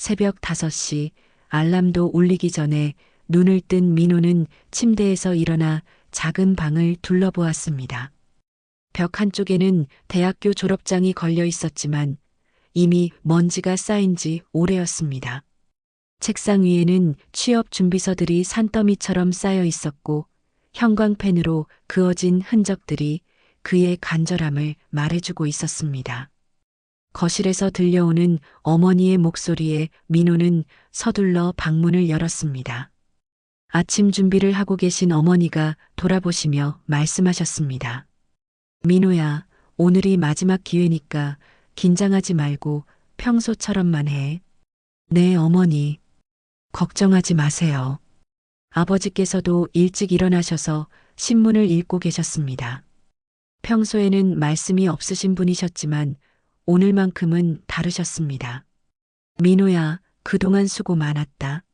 새벽 5시 알람도 울리기 전에 눈을 뜬 민호는 침대에서 일어나 작은 방을 둘러보았습니다. 벽 한쪽에는 대학교 졸업장이 걸려 있었지만 이미 먼지가 쌓인 지 오래였습니다. 책상 위에는 취업 준비서들이 산더미처럼 쌓여 있었고 형광펜으로 그어진 흔적들이 그의 간절함을 말해주고 있었습니다. 거실에서 들려오는 어머니의 목소리에 민호는 서둘러 방문을 열었습니다. 아침 준비를 하고 계신 어머니가 돌아보시며 말씀하셨습니다. 민호야, 오늘이 마지막 기회니까 긴장하지 말고 평소처럼만 해. 네, 어머니. 걱정하지 마세요. 아버지께서도 일찍 일어나셔서 신문을 읽고 계셨습니다. 평소에는 말씀이 없으신 분이셨지만 오늘만큼은 다르셨습니다. 민호야, 그동안 수고 많았다.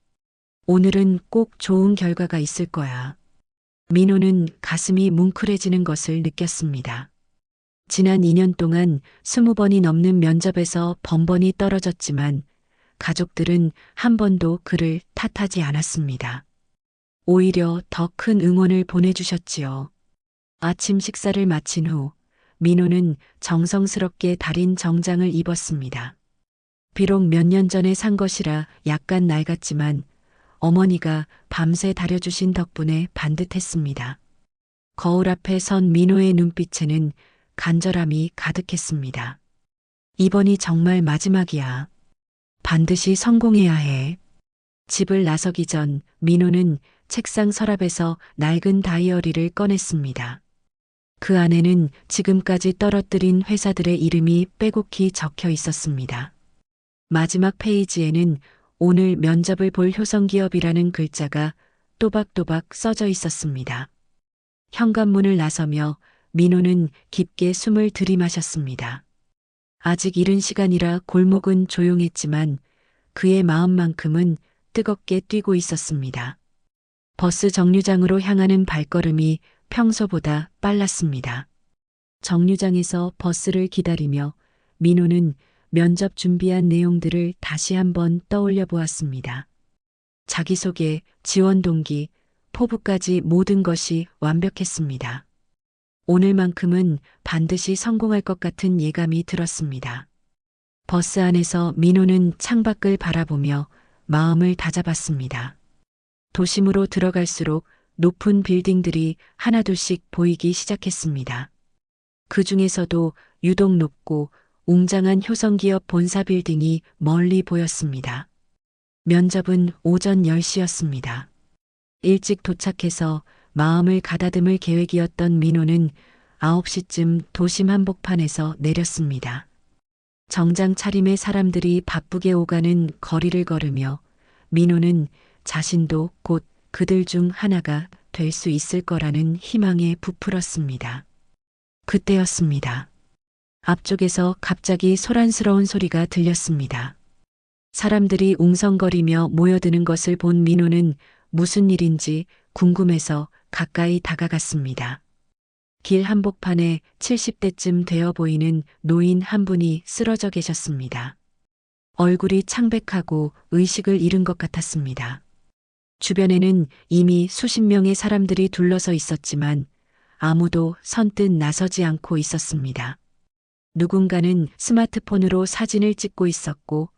오늘은 꼭 좋은 결과가 있을 거야. 민호는 가슴이 뭉클해지는 것을 느꼈습니다. 지난 2년 동안 20번이 넘는 면접에서 번번이 떨어졌지만 가족들은 한 번도 그를 탓하지 않았습니다. 오히려 더 큰 응원을 보내주셨지요. 아침 식사를 마친 후 민호는 정성스럽게 다린 정장을 입었습니다. 비록 몇 년 전에 산 것이라 약간 낡았지만 어머니가 밤새 다려주신 덕분에 반듯했습니다. 거울 앞에 선 민호의 눈빛에는 간절함이 가득했습니다. 이번이 정말 마지막이야. 반드시 성공해야 해. 집을 나서기 전 민호는 책상 서랍에서 낡은 다이어리를 꺼냈습니다. 그 안에는 지금까지 떨어뜨린 회사들의 이름이 빼곡히 적혀 있었습니다. 마지막 페이지에는 오늘 면접을 볼 효성기업이라는 글자가 또박또박 써져 있었습니다. 현관문을 나서며 민호는 깊게 숨을 들이마셨습니다. 아직 이른 시간이라 골목은 조용했지만 그의 마음만큼은 뜨겁게 뛰고 있었습니다. 버스 정류장으로 향하는 발걸음이 평소보다 빨랐습니다. 정류장에서 버스를 기다리며 민호는 면접 준비한 내용들을 다시 한번 떠올려 보았습니다. 자기소개, 지원 동기, 포부까지 모든 것이 완벽했습니다. 오늘만큼은 반드시 성공할 것 같은 예감이 들었습니다. 버스 안에서 민호는 창밖을 바라보며 마음을 다잡았습니다. 도심으로 들어갈수록 높은 빌딩들이 하나둘씩 보이기 시작했습니다. 그 중에서도 유독 높고 웅장한 효성기업 본사 빌딩이 멀리 보였습니다. 면접은 오전 10시였습니다. 일찍 도착해서 마음을 가다듬을 계획이었던 민호는 9시쯤 도심 한복판에서 내렸습니다. 정장 차림의 사람들이 바쁘게 오가는 거리를 걸으며 민호는 자신도 곧 그들 중 하나가 될 수 있을 거라는 희망에 부풀었습니다. 그때였습니다. 앞쪽에서 갑자기 소란스러운 소리가 들렸습니다. 사람들이 웅성거리며 모여드는 것을 본 민호는 무슨 일인지 궁금해서 가까이 다가갔습니다. 길 한복판에 70대쯤 되어 보이는 노인 한 분이 쓰러져 계셨습니다. 얼굴이 창백하고 의식을 잃은 것 같았습니다. 주변에는 이미 수십 명의 사람들이 둘러서 있었지만 아무도 선뜻 나서지 않고 있었습니다. 누군가는 스마트폰으로 사진을 찍고 있었고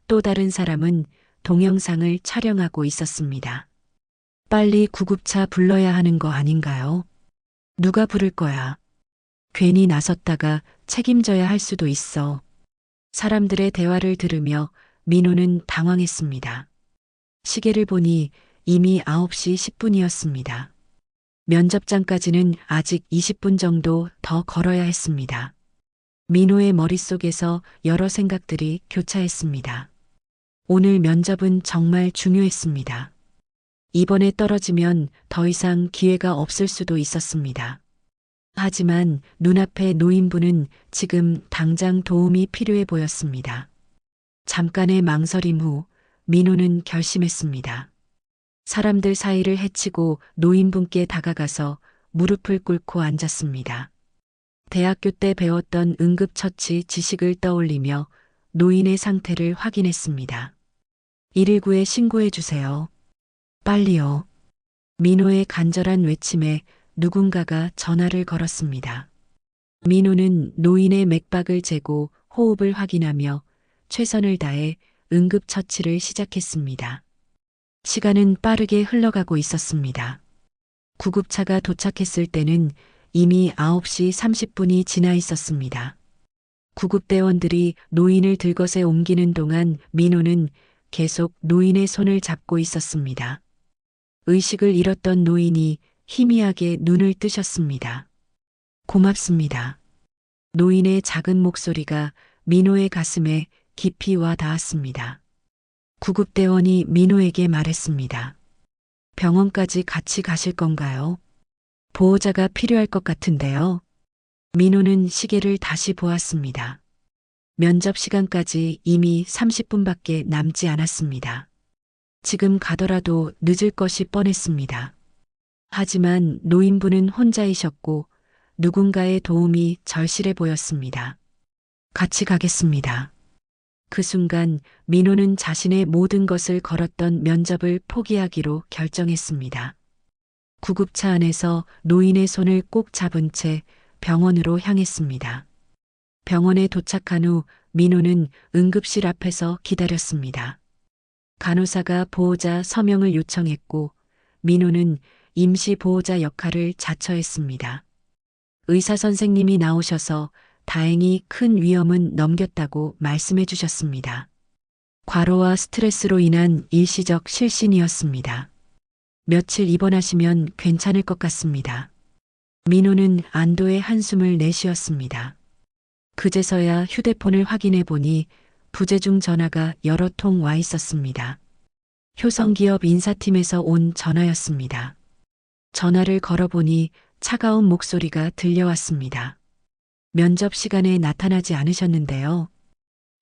또 다른 사람은 동영상을 촬영하고 있었습니다. 빨리 구급차 불러야 하는 거 아닌가요? 누가 부를 거야? 괜히 나섰다가 책임져야 할 수도 있어. 사람들의 대화를 들으며 민호는 당황했습니다. 시계를 보니 이미 9시 10분이었습니다. 면접장까지는 아직 20분 정도 더 걸어야 했습니다. 민호의 머릿속에서 여러 생각들이 교차했습니다. 오늘 면접은 정말 중요했습니다. 이번에 떨어지면 더 이상 기회가 없을 수도 있었습니다. 하지만 눈앞의 노인분은 지금 당장 도움이 필요해 보였습니다. 잠깐의 망설임 후 민호는 결심했습니다. 사람들 사이를 헤치고 노인분께 다가가서 무릎을 꿇고 앉았습니다. 대학교 때 배웠던 응급처치 지식을 떠올리며 노인의 상태를 확인했습니다. 119에 신고해 주세요. 빨리요. 민호의 간절한 외침에 누군가가 전화를 걸었습니다. 민호는 노인의 맥박을 재고 호흡을 확인하며 최선을 다해 응급처치를 시작했습니다. 시간은 빠르게 흘러가고 있었습니다. 구급차가 도착했을 때는 이미 9시 30분이 지나 있었습니다. 구급대원들이 노인을 들것에 옮기는 동안 민호는 계속 노인의 손을 잡고 있었습니다. 의식을 잃었던 노인이 희미하게 눈을 뜨셨습니다. 고맙습니다. 노인의 작은 목소리가 민호의 가슴에 깊이 와 닿았습니다. 구급대원이 민호에게 말했습니다. 병원까지 같이 가실 건가요? 보호자가 필요할 것 같은데요. 민호는 시계를 다시 보았습니다. 면접 시간까지 이미 30분밖에 남지 않았습니다. 지금 가더라도 늦을 것이 뻔했습니다. 하지만 노인분은 혼자이셨고 누군가의 도움이 절실해 보였습니다. 같이 가겠습니다. 그 순간 민호는 자신의 모든 것을 걸었던 면접을 포기하기로 결정했습니다. 구급차 안에서 노인의 손을 꼭 잡은 채 병원으로 향했습니다. 병원에 도착한 후 민호는 응급실 앞에서 기다렸습니다. 간호사가 보호자 서명을 요청했고 민호는 임시 보호자 역할을 자처했습니다. 의사 선생님이 나오셔서 다행히 큰 위험은 넘겼다고 말씀해 주셨습니다. 과로와 스트레스로 인한 일시적 실신이었습니다. 며칠 입원하시면 괜찮을 것 같습니다. 민호는 안도의 한숨을 내쉬었습니다. 그제서야 휴대폰을 확인해 보니 부재중 전화가 여러 통 와 있었습니다. 효성기업 인사팀에서 온 전화였습니다. 전화를 걸어보니 차가운 목소리가 들려왔습니다. 면접 시간에 나타나지 않으셨는데요.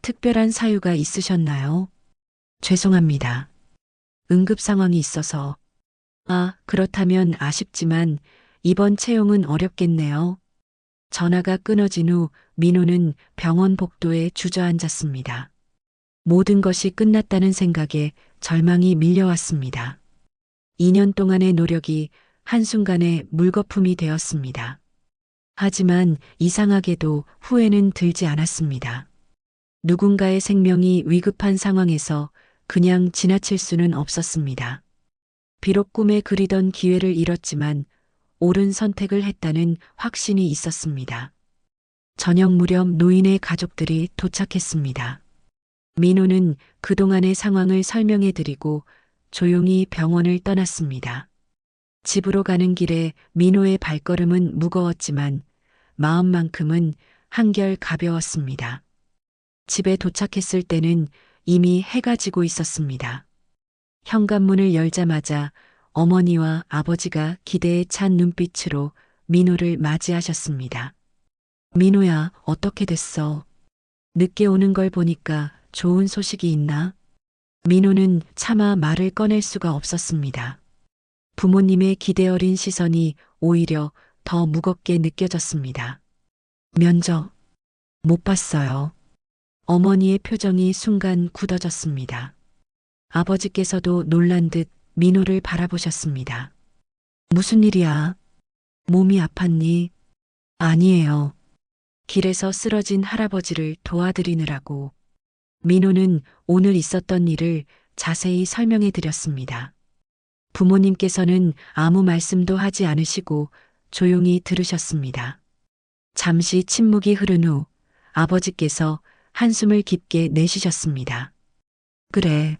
특별한 사유가 있으셨나요? 죄송합니다. 응급 상황이 있어서. 그렇다면 아쉽지만 이번 채용은 어렵겠네요. 전화가 끊어진 후 민호는 병원 복도에 주저앉았습니다. 모든 것이 끝났다는 생각에 절망이 밀려왔습니다. 2년 동안의 노력이 한순간에 물거품이 되었습니다. 하지만 이상하게도 후회는 들지 않았습니다. 누군가의 생명이 위급한 상황에서 그냥 지나칠 수는 없었습니다. 비록 꿈에 그리던 기회를 잃었지만 옳은 선택을 했다는 확신이 있었습니다. 저녁 무렵 노인의 가족들이 도착했습니다. 민호는 그동안의 상황을 설명해 드리고 조용히 병원을 떠났습니다. 집으로 가는 길에 민호의 발걸음은 무거웠지만 마음만큼은 한결 가벼웠습니다. 집에 도착했을 때는 이미 해가 지고 있었습니다. 현관문을 열자마자 어머니와 아버지가 기대에 찬 눈빛으로 민호를 맞이하셨습니다. 민호야, 어떻게 됐어? 늦게 오는 걸 보니까 좋은 소식이 있나? 민호는 차마 말을 꺼낼 수가 없었습니다. 부모님의 기대 어린 시선이 오히려 더 무겁게 느껴졌습니다. 면접 못 봤어요. 어머니의 표정이 순간 굳어졌습니다. 아버지께서도 놀란 듯 민호를 바라보셨습니다. 무슨 일이야? 몸이 아팠니? 아니에요. 길에서 쓰러진 할아버지를 도와드리느라고. 민호는 오늘 있었던 일을 자세히 설명해 드렸습니다. 부모님께서는 아무 말씀도 하지 않으시고 조용히 들으셨습니다. 잠시 침묵이 흐른 후 아버지께서 한숨을 깊게 내쉬셨습니다. 그래,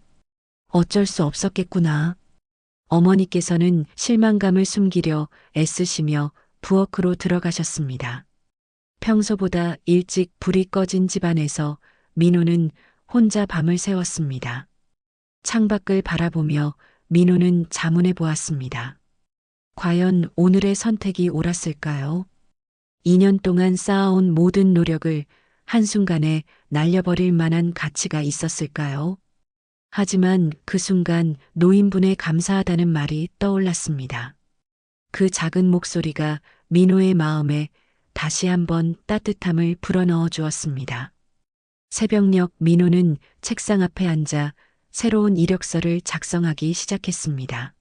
어쩔 수 없었겠구나. 어머니께서는 실망감을 숨기려 애쓰시며 부엌으로 들어가셨습니다. 평소보다 일찍 불이 꺼진 집안에서 민호는 혼자 밤을 새웠습니다. 창밖을 바라보며 민호는 자문해 보았습니다. 과연 오늘의 선택이 옳았을까요? 2년 동안 쌓아온 모든 노력을 한순간에 날려버릴 만한 가치가 있었을까요? 하지만 그 순간 노인분의 감사하다는 말이 떠올랐습니다. 그 작은 목소리가 민호의 마음에 다시 한번 따뜻함을 불어넣어 주었습니다. 새벽녘 민호는 책상 앞에 앉아 새로운 이력서를 작성하기 시작했습니다.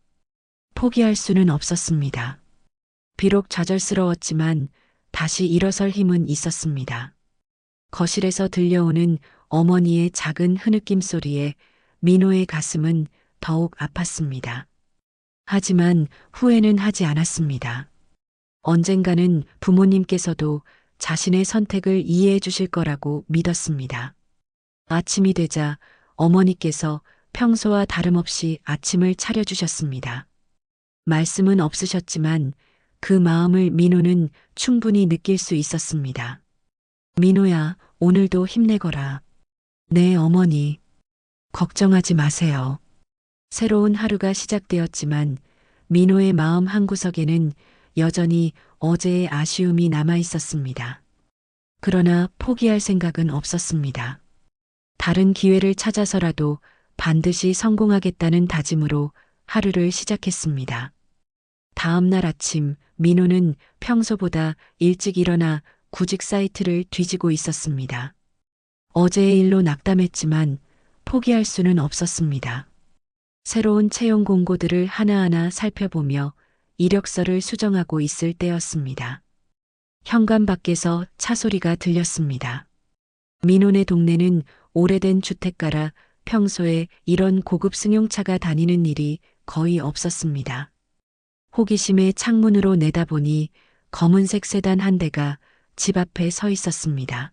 포기할 수는 없었습니다. 비록 좌절스러웠지만 다시 일어설 힘은 있었습니다. 거실에서 들려오는 어머니의 작은 흐느낌 소리에 민호의 가슴은 더욱 아팠습니다. 하지만 후회는 하지 않았습니다. 언젠가는 부모님께서도 자신의 선택을 이해해 주실 거라고 믿었습니다. 아침이 되자 어머니께서 평소와 다름없이 아침을 차려주셨습니다. 말씀은 없으셨지만 그 마음을 민호는 충분히 느낄 수 있었습니다. 민호야, 오늘도 힘내거라. 네, 어머니. 걱정하지 마세요. 새로운 하루가 시작되었지만 민호의 마음 한구석에는 여전히 어제의 아쉬움이 남아 있었습니다. 그러나 포기할 생각은 없었습니다. 다른 기회를 찾아서라도 반드시 성공하겠다는 다짐으로 하루를 시작했습니다. 다음 날 아침 민호는 평소보다 일찍 일어나 구직 사이트를 뒤지고 있었습니다. 어제의 일로 낙담했지만 포기할 수는 없었습니다. 새로운 채용 공고들을 하나하나 살펴보며 이력서를 수정하고 있을 때였습니다. 현관 밖에서 차 소리가 들렸습니다. 민호네 동네는 오래된 주택가라 평소에 이런 고급 승용차가 다니는 일이 거의 없었습니다. 호기심에 창문으로 내다보니 검은색 세단 한 대가 집 앞에 서 있었습니다.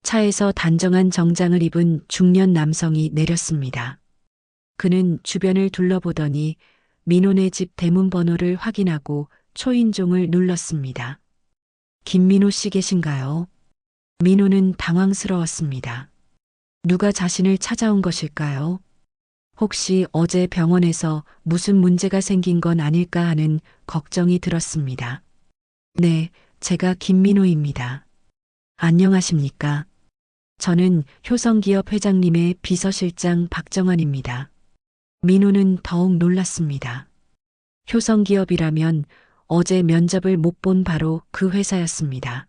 차에서 단정한 정장을 입은 중년 남성이 내렸습니다. 그는 주변을 둘러보더니 민호네 집 대문 번호를 확인하고 초인종을 눌렀습니다. 김민호 씨 계신가요? 민호는 당황스러웠습니다. 누가 자신을 찾아온 것일까요? 혹시 어제 병원에서 무슨 문제가 생긴 건 아닐까 하는 걱정이 들었습니다. 네, 제가 김민호입니다. 안녕하십니까? 저는 효성기업 회장님의 비서실장 박정환입니다. 민호는 더욱 놀랐습니다. 효성기업이라면 어제 면접을 못 본 바로 그 회사였습니다.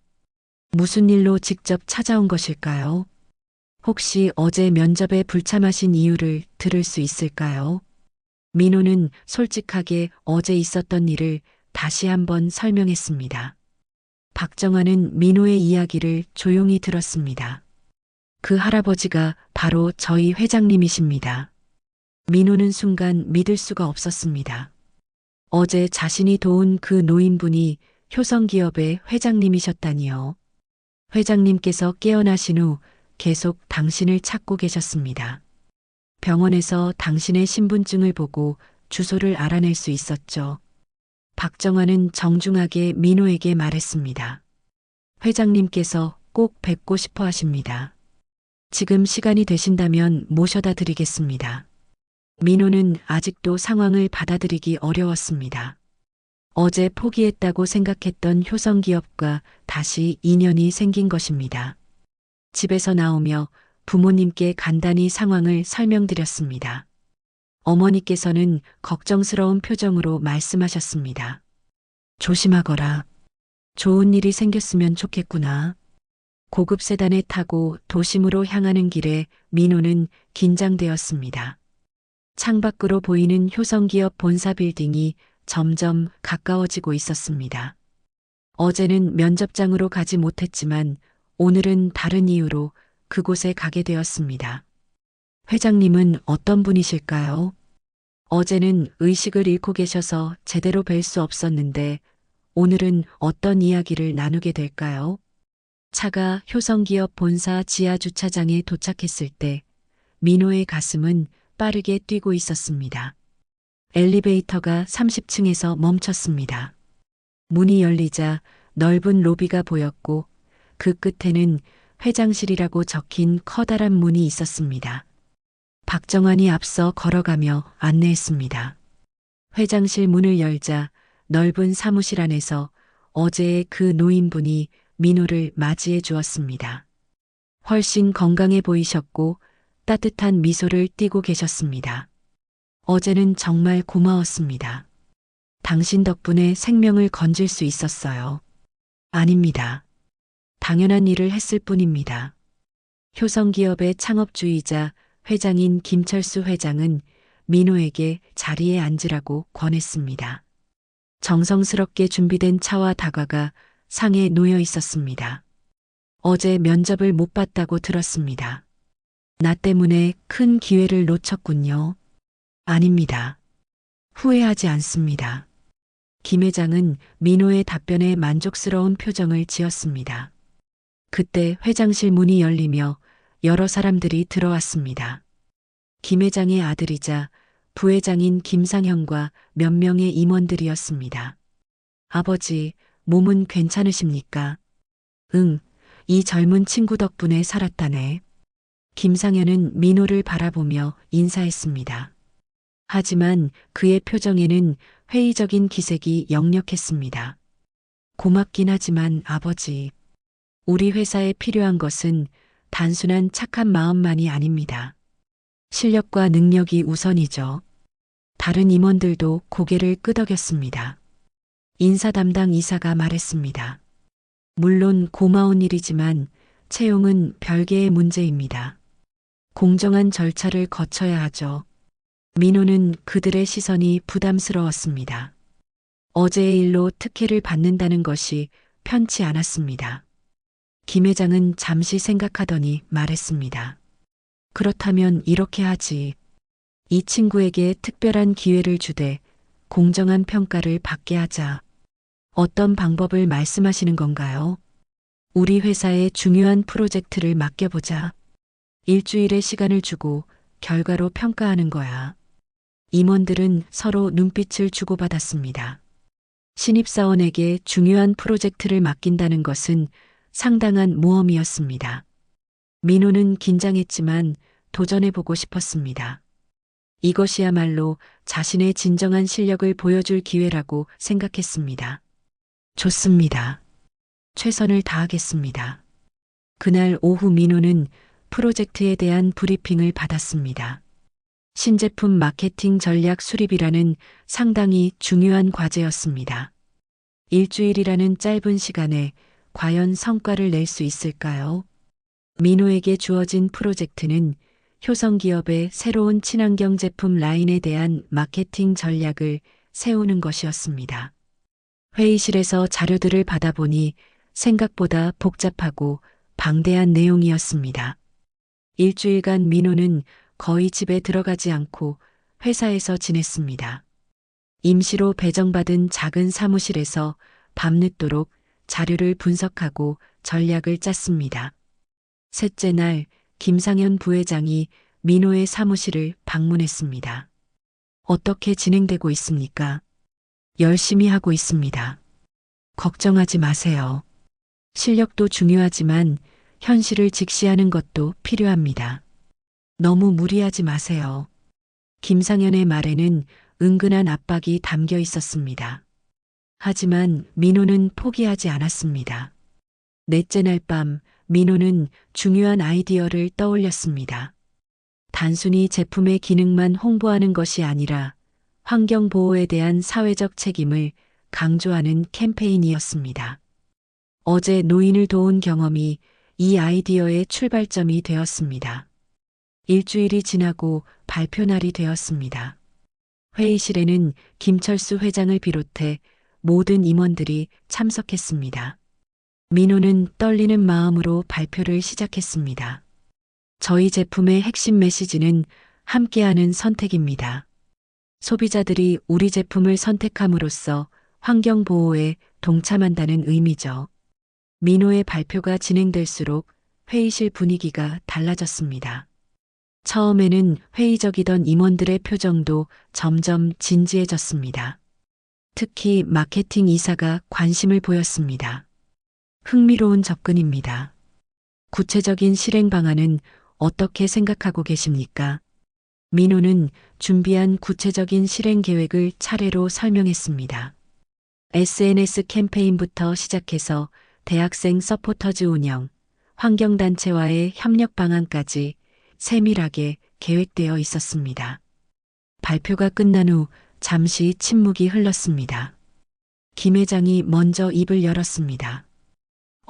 무슨 일로 직접 찾아온 것일까요? 혹시 어제 면접에 불참하신 이유를 들을 수 있을까요? 민호는 솔직하게 어제 있었던 일을 다시 한번 설명했습니다. 박정환은 민호의 이야기를 조용히 들었습니다. 그 할아버지가 바로 저희 회장님이십니다. 민호는 순간 믿을 수가 없었습니다. 어제 자신이 도운 그 노인분이 효성기업의 회장님이셨다니요. 회장님께서 깨어나신 후 계속 당신을 찾고 계셨습니다. 병원에서 당신의 신분증을 보고 주소를 알아낼 수 있었죠. 박정환은 정중하게 민호에게 말했습니다. 회장님께서 꼭 뵙고 싶어 하십니다. 지금 시간이 되신다면 모셔다 드리겠습니다. 민호는 아직도 상황을 받아들이기 어려웠습니다. 어제 포기했다고 생각했던 효성기업과 다시 인연이 생긴 것입니다. 집에서 나오며 부모님께 간단히 상황을 설명드렸습니다. 어머니께서는 걱정스러운 표정으로 말씀하셨습니다. 조심하거라. 좋은 일이 생겼으면 좋겠구나. 고급 세단에 타고 도심으로 향하는 길에 민호는 긴장되었습니다. 창밖으로 보이는 효성기업 본사 빌딩이 점점 가까워지고 있었습니다. 어제는 면접장으로 가지 못했지만 오늘은 다른 이유로 그곳에 가게 되었습니다. 회장님은 어떤 분이실까요? 어제는 의식을 잃고 계셔서 제대로 뵐 수 없었는데 오늘은 어떤 이야기를 나누게 될까요? 차가 효성기업 본사 지하 주차장에 도착했을 때 민호의 가슴은 빠르게 뛰고 있었습니다. 엘리베이터가 30층에서 멈췄습니다. 문이 열리자 넓은 로비가 보였고 그 끝에는 회장실이라고 적힌 커다란 문이 있었습니다. 박정환이 앞서 걸어가며 안내했습니다. 회장실 문을 열자 넓은 사무실 안에서 어제의 그 노인분이 민호를 맞이해 주었습니다. 훨씬 건강해 보이셨고 따뜻한 미소를 띠고 계셨습니다. 어제는 정말 고마웠습니다. 당신 덕분에 생명을 건질 수 있었어요. 아닙니다. 당연한 일을 했을 뿐입니다. 효성기업의 창업주이자 회장인 김철수 회장은 민호에게 자리에 앉으라고 권했습니다. 정성스럽게 준비된 차와 다과가 상에 놓여 있었습니다. 어제 면접을 못 봤다고 들었습니다. 나 때문에 큰 기회를 놓쳤군요. 아닙니다. 후회하지 않습니다. 김 회장은 민호의 답변에 만족스러운 표정을 지었습니다. 그때 회장실 문이 열리며 여러 사람들이 들어왔습니다. 김 회장의 아들이자 부회장인 김상현과 몇 명의 임원들이었습니다. 아버지, 몸은 괜찮으십니까? 응, 이 젊은 친구 덕분에 살았다네. 김상현은 민호를 바라보며 인사했습니다. 하지만 그의 표정에는 회의적인 기색이 역력했습니다. 고맙긴 하지만 아버지, 우리 회사에 필요한 것은 단순한 착한 마음만이 아닙니다. 실력과 능력이 우선이죠. 다른 임원들도 고개를 끄덕였습니다. 인사 담당 이사가 말했습니다. 물론 고마운 일이지만 채용은 별개의 문제입니다. 공정한 절차를 거쳐야 하죠. 민호는 그들의 시선이 부담스러웠습니다. 어제의 일로 특혜를 받는다는 것이 편치 않았습니다. 김 회장은 잠시 생각하더니 말했습니다. 그렇다면 이렇게 하지. 이 친구에게 특별한 기회를 주되 공정한 평가를 받게 하자. 어떤 방법을 말씀하시는 건가요? 우리 회사의 중요한 프로젝트를 맡겨보자. 일주일의 시간을 주고 결과로 평가하는 거야. 임원들은 서로 눈빛을 주고받았습니다. 신입사원에게 중요한 프로젝트를 맡긴다는 것은 상당한 모험이었습니다. 민호는 긴장했지만 도전해보고 싶었습니다. 이것이야말로 자신의 진정한 실력을 보여줄 기회라고 생각했습니다. 좋습니다. 최선을 다하겠습니다. 그날 오후 민호는 프로젝트에 대한 브리핑을 받았습니다. 신제품 마케팅 전략 수립이라는 상당히 중요한 과제였습니다. 일주일이라는 짧은 시간에 과연 성과를 낼 수 있을까요? 민호에게 주어진 프로젝트는 효성기업의 새로운 친환경 제품 라인에 대한 마케팅 전략을 세우는 것이었습니다. 회의실에서 자료들을 받아보니 생각보다 복잡하고 방대한 내용이었습니다. 일주일간 민호는 거의 집에 들어가지 않고 회사에서 지냈습니다. 임시로 배정받은 작은 사무실에서 밤늦도록 자료를 분석하고 전략을 짰습니다. 셋째 날 김상현 부회장이 민호의 사무실을 방문했습니다. 어떻게 진행되고 있습니까? 열심히 하고 있습니다. 걱정하지 마세요. 실력도 중요하지만 현실을 직시하는 것도 필요합니다. 너무 무리하지 마세요. 김상현의 말에는 은근한 압박이 담겨 있었습니다. 하지만 민호는 포기하지 않았습니다. 넷째 날 밤 민호는 중요한 아이디어를 떠올렸습니다. 단순히 제품의 기능만 홍보하는 것이 아니라 환경 보호에 대한 사회적 책임을 강조하는 캠페인이었습니다. 어제 노인을 도운 경험이 이 아이디어의 출발점이 되었습니다. 일주일이 지나고 발표 날이 되었습니다. 회의실에는 김철수 회장을 비롯해 모든 임원들이 참석했습니다. 민호는 떨리는 마음으로 발표를 시작했습니다. 저희 제품의 핵심 메시지는 함께하는 선택입니다. 소비자들이 우리 제품을 선택함으로써 환경 보호에 동참한다는 의미죠. 민호의 발표가 진행될수록 회의실 분위기가 달라졌습니다. 처음에는 회의적이던 임원들의 표정도 점점 진지해졌습니다. 특히 마케팅 이사가 관심을 보였습니다. 흥미로운 접근입니다. 구체적인 실행 방안은 어떻게 생각하고 계십니까? 민호는 준비한 구체적인 실행 계획을 차례로 설명했습니다. SNS 캠페인부터 시작해서 대학생 서포터즈 운영, 환경단체와의 협력 방안까지 세밀하게 계획되어 있었습니다. 발표가 끝난 후 잠시 침묵이 흘렀습니다. 김 회장이 먼저 입을 열었습니다.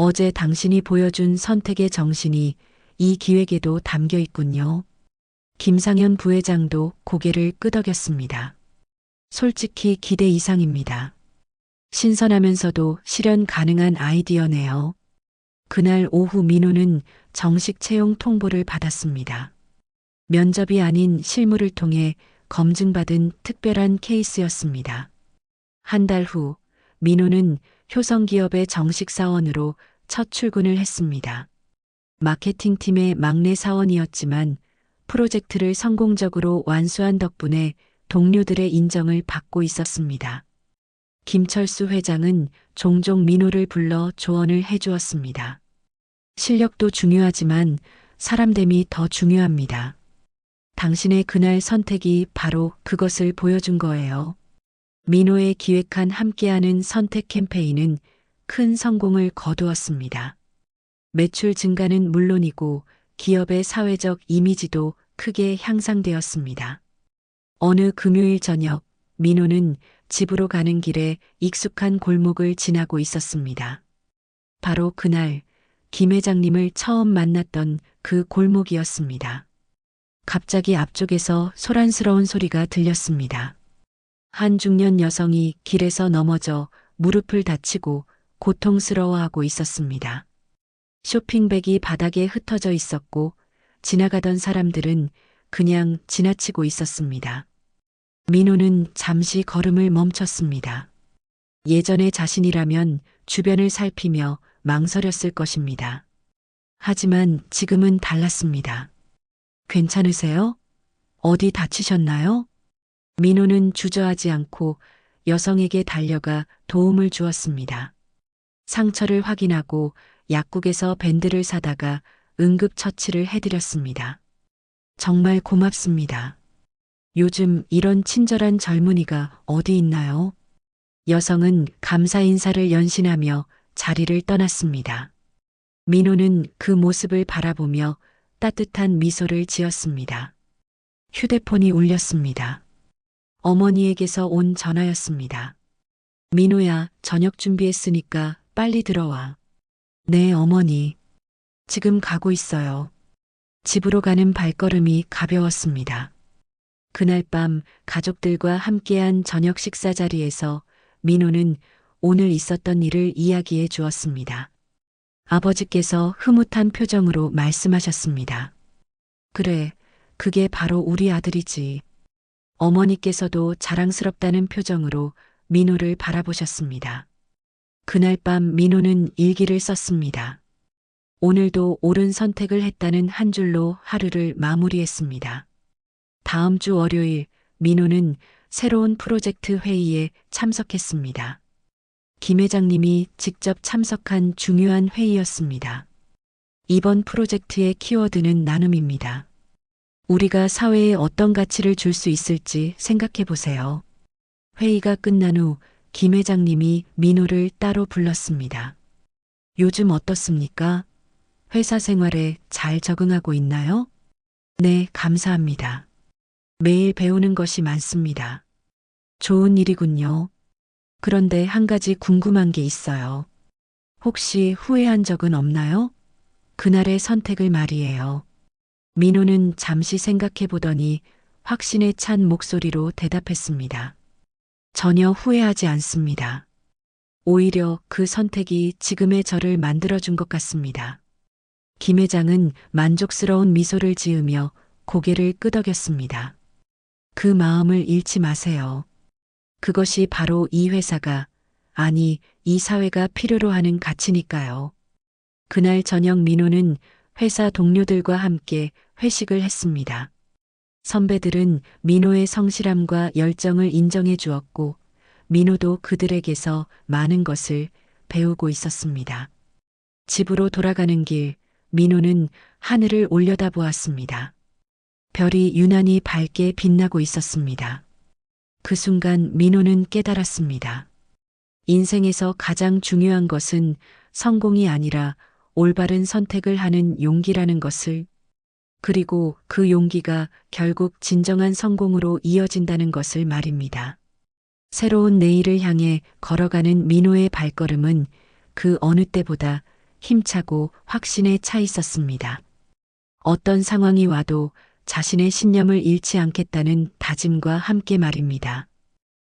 어제 당신이 보여준 선택의 정신이 이 기획에도 담겨 있군요. 김상현 부회장도 고개를 끄덕였습니다. 솔직히 기대 이상입니다. 신선하면서도 실현 가능한 아이디어네요. 그날 오후 민호는 정식 채용 통보를 받았습니다. 면접이 아닌 실무를 통해 검증받은 특별한 케이스였습니다. 한 달 후 민호는 효성기업의 정식 사원으로 첫 출근을 했습니다. 마케팅팀의 막내 사원이었지만 프로젝트를 성공적으로 완수한 덕분에 동료들의 인정을 받고 있었습니다. 김철수 회장은 종종 민호를 불러 조언을 해주었습니다. 실력도 중요하지만 사람됨이 더 중요합니다. 당신의 그날 선택이 바로 그것을 보여준 거예요. 민호의 기획한 함께하는 선택 캠페인은 큰 성공을 거두었습니다. 매출 증가는 물론이고 기업의 사회적 이미지도 크게 향상되었습니다. 어느 금요일 저녁, 민호는 집으로 가는 길에 익숙한 골목을 지나고 있었습니다. 바로 그날 김 회장님을 처음 만났던 그 골목이었습니다. 갑자기 앞쪽에서 소란스러운 소리가 들렸습니다. 한 중년 여성이 길에서 넘어져 무릎을 다치고 고통스러워하고 있었습니다. 쇼핑백이 바닥에 흩어져 있었고 지나가던 사람들은 그냥 지나치고 있었습니다. 민호는 잠시 걸음을 멈췄습니다. 예전의 자신이라면 주변을 살피며 망설였을 것입니다. 하지만 지금은 달랐습니다. 괜찮으세요? 어디 다치셨나요? 민호는 주저하지 않고 여성에게 달려가 도움을 주었습니다. 상처를 확인하고 약국에서 밴드를 사다가 응급처치를 해드렸습니다. 정말 고맙습니다. 요즘 이런 친절한 젊은이가 어디 있나요? 여성은 감사 인사를 연신하며 자리를 떠났습니다. 민호는 그 모습을 바라보며 따뜻한 미소를 지었습니다. 휴대폰이 울렸습니다. 어머니에게서 온 전화였습니다. 민호야, 저녁 준비했으니까 빨리 들어와. 네, 어머니. 지금 가고 있어요. 집으로 가는 발걸음이 가벼웠습니다. 그날 밤 가족들과 함께한 저녁 식사 자리에서 민호는 오늘 있었던 일을 이야기해 주었습니다. 아버지께서 흐뭇한 표정으로 말씀하셨습니다. 그래, 그게 바로 우리 아들이지. 어머니께서도 자랑스럽다는 표정으로 민호를 바라보셨습니다. 그날 밤 민호는 일기를 썼습니다. 오늘도 옳은 선택을 했다는 한 줄로 하루를 마무리했습니다. 다음 주 월요일 민호는 새로운 프로젝트 회의에 참석했습니다. 김 회장님이 직접 참석한 중요한 회의였습니다. 이번 프로젝트의 키워드는 나눔입니다. 우리가 사회에 어떤 가치를 줄 수 있을지 생각해 보세요. 회의가 끝난 후 김 회장님이 민호를 따로 불렀습니다. 요즘 어떻습니까? 회사 생활에 잘 적응하고 있나요? 네, 감사합니다. 매일 배우는 것이 많습니다. 좋은 일이군요. 그런데 한 가지 궁금한 게 있어요. 혹시 후회한 적은 없나요? 그날의 선택을 말이에요. 민호는 잠시 생각해 보더니 확신에 찬 목소리로 대답했습니다. 전혀 후회하지 않습니다. 오히려 그 선택이 지금의 저를 만들어준 것 같습니다. 김 회장은 만족스러운 미소를 지으며 고개를 끄덕였습니다. 그 마음을 잃지 마세요. 그것이 바로 이 회사가, 아니, 이 사회가 필요로 하는 가치니까요. 그날 저녁 민호는 회사 동료들과 함께 회식을 했습니다. 선배들은 민호의 성실함과 열정을 인정해 주었고, 민호도 그들에게서 많은 것을 배우고 있었습니다. 집으로 돌아가는 길, 민호는 하늘을 올려다보았습니다. 별이 유난히 밝게 빛나고 있었습니다. 그 순간 민호는 깨달았습니다. 인생에서 가장 중요한 것은 성공이 아니라 올바른 선택을 하는 용기라는 것을, 그리고 그 용기가 결국 진정한 성공으로 이어진다는 것을 말입니다. 새로운 내일을 향해 걸어가는 민호의 발걸음은 그 어느 때보다 힘차고 확신에 차 있었습니다. 어떤 상황이 와도 자신의 신념을 잃지 않겠다는 다짐과 함께 말입니다.